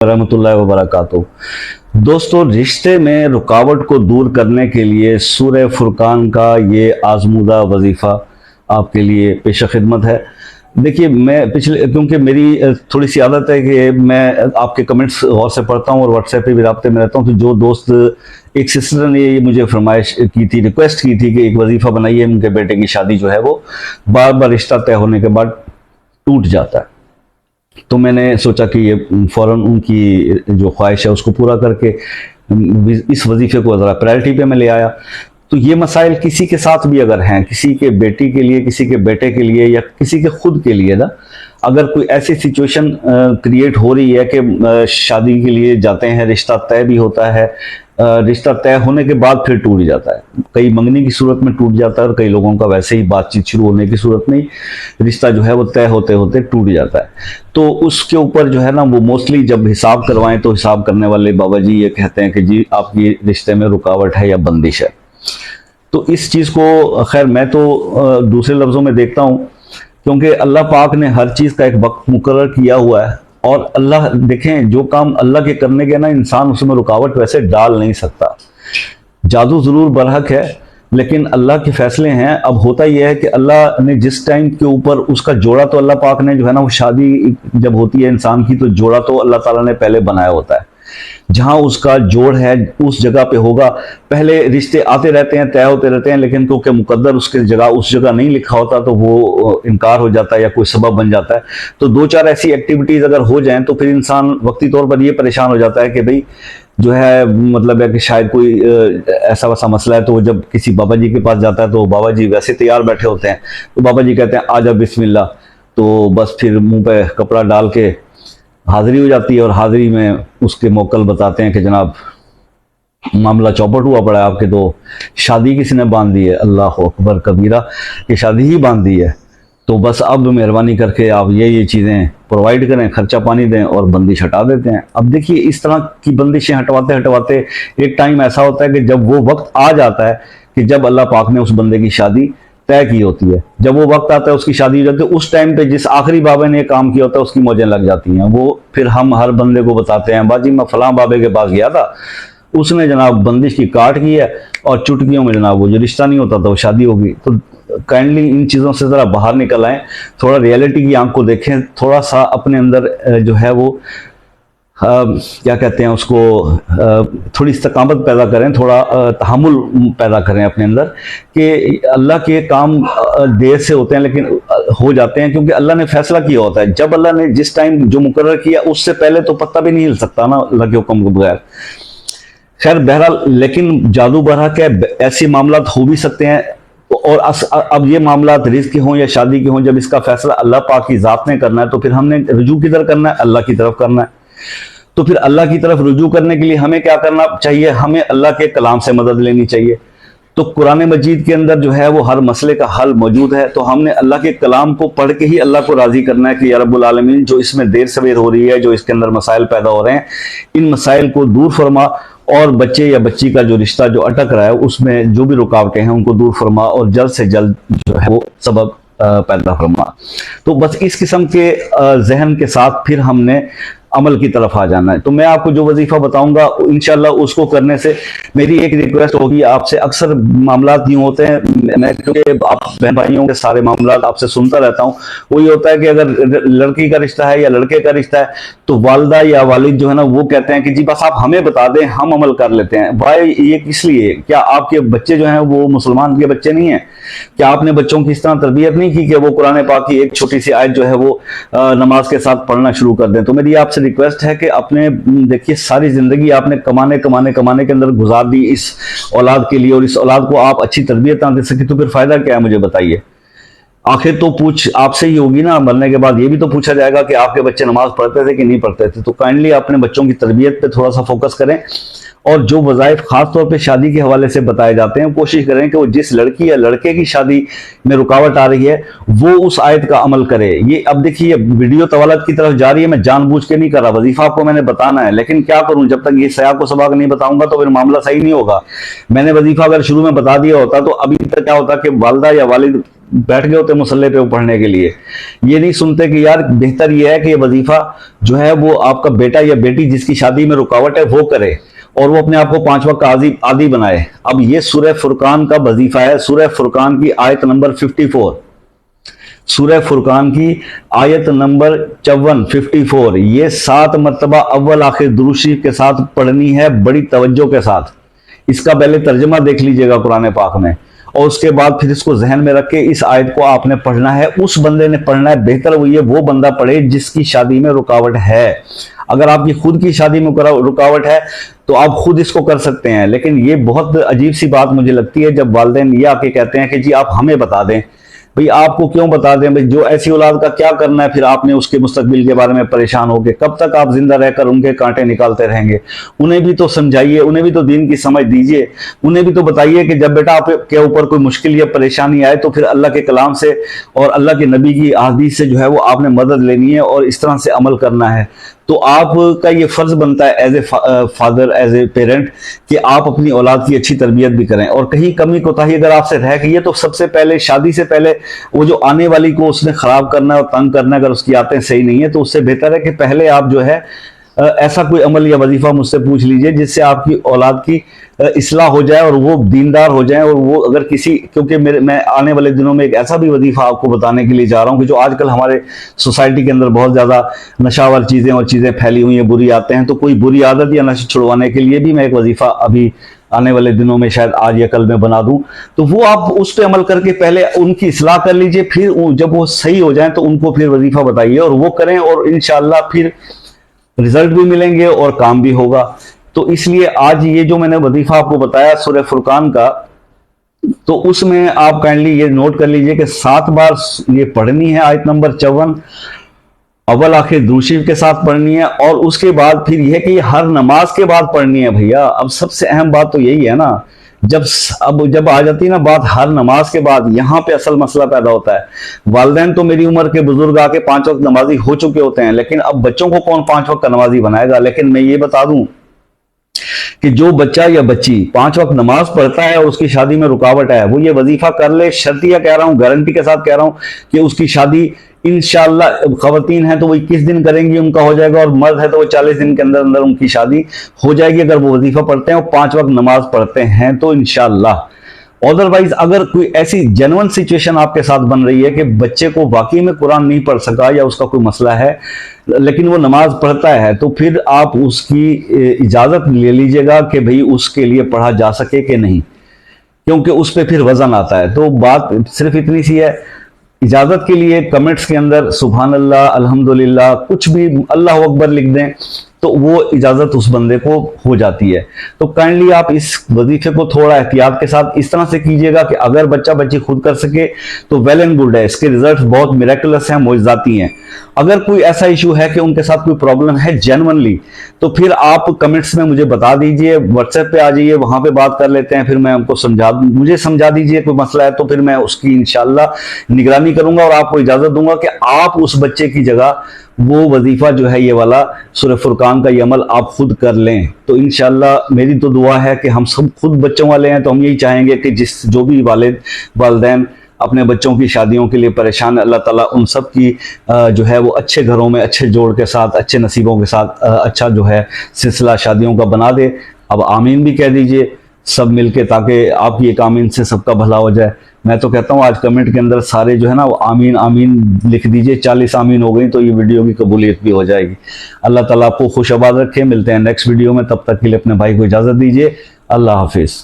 रहमतुल्लाहि व बरकातुहू। दोस्तों, रिश्ते में रुकावट को दूर करने के लिए सूरह फुरकान का ये आजमूदा वजीफ़ा आपके लिए पेश खिदमत है। देखिए, मैं पिछले, क्योंकि मेरी थोड़ी सी आदत है कि मैं आपके कमेंट्स गौर से पढ़ता हूँ और व्हाट्सएप पे भी राब्ते में रहता हूँ। तो जो दोस्त, एक सिस्टर ने ये मुझे फरमाइश की थी, रिक्वेस्ट की थी कि एक वजीफ़ा बनाइए, उनके बेटे की शादी जो है वो बार बार रिश्ता तय होने के बाद टूट जाता है। तो मैंने सोचा कि ये फ़ौरन उनकी जो ख्वाहिश है उसको पूरा करके इस वजीफे को ज़रा प्रायोरिटी पे मैं ले आया। तो ये मसाइल किसी के साथ भी अगर हैं, किसी के बेटी के लिए, किसी के बेटे के लिए या किसी के खुद के लिए ना, अगर कोई ऐसी सिचुएशन क्रिएट हो रही है कि शादी के लिए जाते हैं, रिश्ता तय भी होता है, रिश्ता तय होने के बाद फिर टूट जाता है, कई मंगनी की सूरत में टूट जाता है और कई लोगों का वैसे ही बातचीत शुरू होने की सूरत में रिश्ता जो है वो तय होते होते टूट जाता है। तो उसके ऊपर जो है ना, वो मोस्टली जब हिसाब करवाएं तो हिसाब करने वाले बाबा जी ये कहते हैं कि जी आपकी रिश्ते में रुकावट है या बंदिश है। तो इस चीज़ को खैर मैं तो दूसरे लफ्ज़ों में देखता हूँ, क्योंकि अल्लाह पाक ने हर चीज़ का एक वक्त मुकर्रर किया हुआ है और अल्लाह, देखें, जो काम अल्लाह के करने के ना, इंसान उसमें रुकावट वैसे डाल नहीं सकता। जादू ज़रूर बरहक है, लेकिन अल्लाह के फैसले हैं। अब होता यह है कि अल्लाह ने जिस टाइम के ऊपर उसका जोड़ा, तो अल्लाह पाक ने जो है ना, वो शादी जब होती है इंसान की, तो जोड़ा तो अल्लाह ताला ने पहले बनाया होता है। जहां उसका जोड़ है उस जगह पे होगा। पहले रिश्ते आते रहते हैं, तय होते रहते हैं, लेकिन क्योंकि मुकद्दर उसके जगह उस जगह नहीं लिखा होता तो वो इनकार हो जाता है या कोई सबब बन जाता है। तो दो चार ऐसी एक्टिविटीज अगर हो जाएं तो फिर इंसान वक्ती तौर पर ये परेशान हो जाता है कि भाई जो है, मतलब है कि शायद कोई ऐसा वैसा मसला है। तो वो जब किसी बाबा जी के पास जाता है तो बाबा जी वैसे तैयार बैठे होते हैं, तो बाबा जी कहते हैं आजा बिस्मिल्लाह, तो बस फिर मुंह पे कपड़ा डाल के हाजिरी हो जाती है और हाजिरी में उसके मोक्कल बताते हैं कि जनाब मामला चौपट हुआ पड़ा है आपके, तो शादी किसी ने बांध दी है, अल्लाह अकबर कबीरा, कि शादी ही बांध दी है। तो बस अब मेहरबानी करके आप ये चीज़ें प्रोवाइड करें, खर्चा पानी दें और बंदिश हटा देते हैं। अब देखिए, इस तरह की बंदिशें हटवाते हटवाते एक टाइम ऐसा होता है कि जब वो वक्त आ जाता है कि जब अल्लाह पाक ने उस बंदे की शादी तय की होती है, जब वो वक्त आता है उसकी शादी हो जाती है, उस टाइम पे जिस आखिरी बाबे ने काम किया होता है उसकी मौजें लग जाती हैं। वो फिर हम हर बंदे को बताते हैं, बाजी मैं फलां बाबे के पास गया था, उसने जनाब बंदिश की काट की है और चुटकियों में जनाब वो जो रिश्ता नहीं होता था वो शादी होगी। तो काइंडली इन चीज़ों से ज़रा बाहर निकल आएँ, थोड़ा रियलिटी की आंख को देखें, थोड़ा सा अपने अंदर जो है वो क्या कहते हैं उसको, थोड़ी इस्तकामत पैदा करें, थोड़ा तहम्मुल पैदा करें अपने अंदर कि अल्लाह के काम देर से होते हैं लेकिन हो जाते हैं, क्योंकि अल्लाह ने फैसला किया होता है। जब अल्लाह ने जिस टाइम जो मुकर्रर किया उससे पहले तो पत्ता भी नहीं हिल सकता ना अल्लाह के हुक्म के बगैर। खैर बहरहाल, लेकिन जादू बरहक है, ऐसे मामला हो भी सकते हैं। और अब ये मामला रिज़्क़ के हों या शादी के हों, जब इसका फैसला अल्लाह पाक की ज़ात ने करना है तो फिर हमने रुजू किधर करना है? अल्लाह की तरफ करना है। तो फिर अल्लाह की तरफ रुजू करने के लिए हमें क्या करना चाहिए? हमें अल्लाह के कलाम से मदद लेनी चाहिए। तो कुरान मजीद के अंदर जो है वो हर मसले का हल मौजूद है। तो हमने अल्लाह के कलाम को पढ़ के ही अल्लाह को राज़ी करना है कि या रब्बुल आलमीन, जो इसमें देर सवेर हो रही है, जो इसके अंदर मसाइल पैदा हो रहे हैं, इन मसाइल को दूर फरमा और बच्चे या बच्ची का जो रिश्ता जो अटक रहा है उसमें जो भी रुकावटें हैं उनको दूर फरमा और जल्द से जल्द जो है वो सबब पैदा फरमा। तो बस इस किस्म के जहन के साथ फिर हमने अमल की तरफ आ जाना है। तो मैं आपको जो वजीफा बताऊंगा इंशाल्लाह उसको करने से मेरी एक रिक्वेस्ट होगी आपसे। अक्सर मामला यूँ होते हैं, मैं क्योंकि आप बहन भाइयों के सारे मामला आपसे सुनता रहता हूँ, वो ये होता है कि अगर लड़की का रिश्ता है या लड़के का रिश्ता है तो वालदा या वालिद जो है ना वो कहते हैं कि जी बस आप हमें बता दें, हम अमल कर लेते हैं। भाई ये किस लिए? क्या आपके बच्चे जो हैं वो मुसलमान के बच्चे नहीं हैं? क्या आपने बच्चों की इस तरह तरबियत नहीं की कि वो कुरान पाक की एक छोटी सी आयत जो है वो नमाज के साथ पढ़ना शुरू कर दें? तो मेरी आपसे रिक्वेस्ट है कि अपने, देखिए, सारी जिंदगी आपने कमाने कमाने कमाने के अंदर गुजार दी इस औलाद के लिए और इस औलाद को आप अच्छी तरबियत ना दे सके तो फिर फायदा क्या है? मुझे बताइए। आखिर तो पूछ आपसे ही होगी ना, मरने के बाद ये भी तो पूछा जाएगा कि आपके बच्चे नमाज पढ़ते थे कि नहीं पढ़ते थे। तो काइंडली अपने बच्चों की तरबियत पे थोड़ा सा फोकस करें और जो वज़ाइफ खास तौर पे शादी के हवाले से बताए जाते हैं कोशिश करें कि वो जिस लड़की या लड़के की शादी में रुकावट आ रही है वो उस आयत का अमल करे। ये अब देखिए वीडियो तवालत की तरफ जा रही है, मैं जानबूझ के नहीं कर रहा, वजीफा आपको मैंने बताना है, लेकिन क्या करूं, जब तक ये सया को सबक नहीं बताऊंगा तो फिर मामला सही नहीं होगा। मैंने वजीफा अगर शुरू में बता दिया होता तो अभी तक क्या होता कि वालदा या वालिद बैठ गए होते मुसल्ले पे पढ़ने के लिए। ये नहीं सुनते कि यार बेहतर ये है कि ये वजीफा जो है वो आपका बेटा या बेटी जिसकी शादी में रुकावट है वो करे और वो अपने आप को 5 वक्त का आदी बनाए। अब ये सूरह फुरकान का वजीफा है, सूरह फुरकान की आयत नंबर 54, सूरह फुरकान की आयत नंबर 54, ये 7 मरतबा अव्वल आखिर दुरूद शरीफ के साथ पढ़नी है, बड़ी तवज्जो के साथ। इसका पहले तर्जमा देख लीजिएगा कुरान पाक में, और उसके बाद फिर इसको जहन में रख के इस आयत को आपने पढ़ना है। उस बंदे ने पढ़ना है, बेहतर वो बंदा पढ़े जिसकी शादी में रुकावट है। अगर आपकी खुद की शादी में रुकावट है तो आप खुद इसको कर सकते हैं, लेकिन ये बहुत अजीब सी बात मुझे लगती है जब वालिदैन ये आके कहते हैं कि जी आप हमें बता दें। भाई आपको क्यों बता दें भाई, जो ऐसी औलाद का क्या करना है, फिर आपने उसके मुस्तकबिल के बारे में परेशान होकर कब तक आप जिंदा रहकर उनके कांटे निकालते रहेंगे। उन्हें भी तो समझाइए, उन्हें भी तो दीन की समझ दीजिए, उन्हें भी तो बताइए कि जब बेटा आपके ऊपर कोई मुश्किल या परेशानी आए तो फिर अल्लाह के कलाम से और अल्लाह के नबी की अहादीस से जो है वो आपने मदद लेनी है और इस तरह से अमल करना है। तो आपका ये फर्ज बनता है as a father, as a parent, कि आप अपनी औलाद की अच्छी तरबियत भी करें। और कहीं कमी कोताही अगर आपसे रह गई है तो सबसे पहले शादी से पहले वो जो आने वाली को उसने खराब करना है और तंग करना है, अगर उसकी आदतें सही नहीं है तो उससे बेहतर है कि पहले आप जो है ऐसा कोई अमल या वजीफा मुझसे पूछ लीजिए जिससे आपकी औलाद की इस्लाह हो जाए और वो दीनदार हो जाए। और वो अगर किसी, क्योंकि मैं आने वाले दिनों में एक ऐसा भी वजीफा आपको बताने के लिए जा रहा हूं कि जो आजकल हमारे सोसाइटी के अंदर बहुत ज्यादा नशावर चीजें और चीजें फैली हुई हैं, बुरी आदतें हैं, तो कोई बुरी आदत या नशा छुड़वाने के लिए भी मैं एक वजीफा अभी आने वाले दिनों में शायद आज या कल में बना दूं। तो वो आप उस पर अमल करके पहले उनकी इस्लाह कर लीजिए, फिर जब वो सही हो जाए तो उनको फिर वजीफा बताइए और वो करें, और इंशाअल्लाह फिर रिजल्ट भी मिलेंगे और काम भी होगा। तो इसलिए आज ये जो मैंने वजीफा आपको बताया सूरह फुरकान का, तो उसमें आप काइंडली ये नोट कर लीजिए कि 7 बार ये पढ़नी है आयत नंबर 54, अव्वल आखिर दुरूद शरीफ के साथ पढ़नी है, और उसके बाद फिर यह कि हर नमाज के बाद पढ़नी है। भैया अब सबसे अहम बात तो यही है ना, जब आ जाती है ना बात हर नमाज के बाद, यहां पे असल मसला पैदा होता है। वालिदैन तो मेरी उम्र के बुजुर्ग आके 5 वक्त नमाजी हो चुके होते हैं, लेकिन अब बच्चों को कौन 5 वक्त का नमाजी बनाएगा। लेकिन मैं ये बता दूं कि जो बच्चा या बच्ची 5 वक्त नमाज पढ़ता है और उसकी शादी में रुकावट है, वो ये वजीफा कर ले, शर्तिया कह रहा हूं, गारंटी के साथ कह रहा हूं कि उसकी शादी इंशाअल्लाह, खवातीन है तो वो 21 दिन करेंगी, उनका हो जाएगा, और मर्द है तो वो 40 दिन के अंदर अंदर उनकी शादी हो जाएगी, अगर वो वजीफा पढ़ते हैं और 5 वक्त नमाज पढ़ते हैं तो इंशाअल्लाह। अदरवाइज अगर कोई ऐसी जेन्युइन सिचुएशन आपके साथ बन रही है कि बच्चे को वाकई में कुरान नहीं पढ़ सका या उसका कोई मसला है लेकिन वो नमाज पढ़ता है, तो फिर आप उसकी इजाजत ले लीजिएगा कि भाई उसके लिए पढ़ा जा सके कि नहीं, क्योंकि उस पर फिर वजन आता है। तो बात सिर्फ इतनी सी है, इजाजत के लिए कमेंट्स के अंदर सुभान अल्लाह, अल्हम्दुलिल्लाह, कुछ भी अल्लाह अकबर लिख दें तो वो इजाजत उस बंदे को हो जाती है। तो काइंडली आप इस वजीफे को थोड़ा एहतियात के साथ इस तरह से कीजिएगा कि अगर बच्चा बच्ची खुद कर सके तो वेल एंड गुड है, इसके रिजल्ट बहुत मिरेकुलस हैं, मोइज़ाती हैं। अगर कोई ऐसा इशू है कि उनके साथ कोई प्रॉब्लम है जेन्युइनली, तो फिर आप कमेंट्स में मुझे बता दीजिए, व्हाट्सएप पे आ जाइए, वहां पे बात कर लेते हैं, फिर मैं उनको मुझे समझा दीजिए कोई मसला है तो फिर मैं उसकी इंशाअल्लाह निगरानी करूंगा और आपको इजाजत दूंगा कि आप उस बच्चे की जगह वो वजीफा जो है ये वाला सूरह फुरकान का ये अमल आप खुद कर लें। तो इंशाअल्लाह मेरी तो दुआ है कि हम सब खुद बच्चों वाले हैं, तो हम यही चाहेंगे कि जो भी वालिदैन अपने बच्चों की शादियों के लिए परेशान, अल्लाह ताला उन सब की जो है वो अच्छे घरों में अच्छे जोड़ के साथ, अच्छे नसीबों के साथ अच्छा जो है सिलसिला शादियों का बना दे। अब आमीन भी कह दीजिए सब मिलके, ताकि आपकी एक आमीन से सबका भला हो जाए। मैं तो कहता हूँ आज कमेंट के अंदर सारे जो है ना वो आमीन आमीन लिख दीजिए, 40 आमीन हो गई तो ये वीडियो की कबूलियत भी हो जाएगी। अल्लाह ताला आपको खुश आबाद रखे। मिलते हैं नेक्स्ट वीडियो में, तब तक के लिए अपने भाई को इजाज़त दीजिए। अल्लाह हाफिज़।